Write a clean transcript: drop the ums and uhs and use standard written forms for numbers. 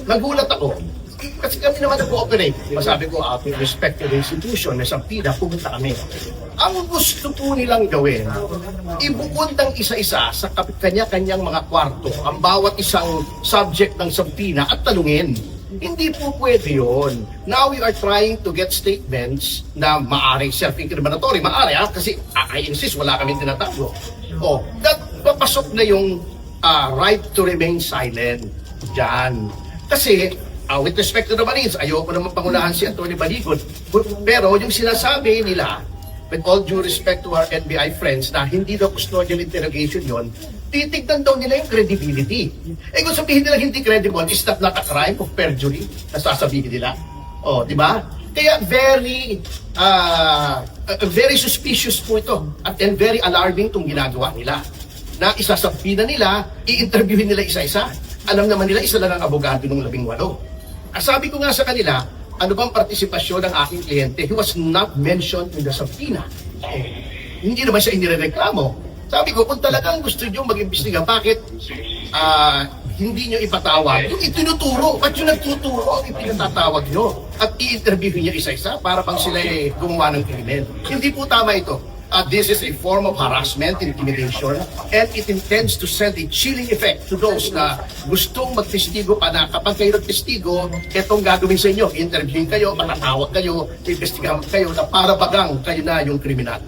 Nagulat ako. Kasi kami naman nag-cooperate. Masabi ko, out of respect to the institution, may sampida, pumunta kami. Ang gusto po nilang gawin, ibukod ng isa-isa sa kanya-kanyang mga kwarto ang bawat isang subject ng sampina at tanungin. Hindi po pwede yun. Now we are trying to get statements na maaaring self-incriminatory. Maaari kasi I insist, wala kami tinatago. That papasok na yung right to remain silent dyan. Kasi, with respect to the Marines, ayoko naman pangunahan si Atty. Baligon. Pero yung sinasabi nila, with all due respect to our NBI friends, na hindi daw custodial interrogation yon, titignan daw nila yung credibility. Kung sabihin nila hindi credible, is that not a crime of perjury na sasabihin nila? Di ba? Kaya very suspicious po ito at then very alarming itong ginagawa nila. Na isasabihin nila, i-interviewin nila isa-isa. Alam naman nila, isa lang ang abogado ng 18. Sabi ko nga sa kanila, ano bang partisipasyon ng aking kliyente? He was not mentioned in the subpoena. Hindi naman siya inireklamo. Sabi ko, kung talagang gusto nyo mag-imbestiga, bakit hindi nyo ipatawag? Yung itinuturo, ba't yung nagtuturo ang ipinatatawag nyo? At i-interview nyo isa-isa para pang sila gumawa ng krimen. Hindi po tama ito. This is a form of harassment, intimidation, and it intends to send a chilling effect to those na gustong magtestigo pa na kapag kayo nagtestigo, itong gagawin sa inyo, interviewin kayo, matatawag kayo, investigahan kayo na para bagang kayo na yung kriminal.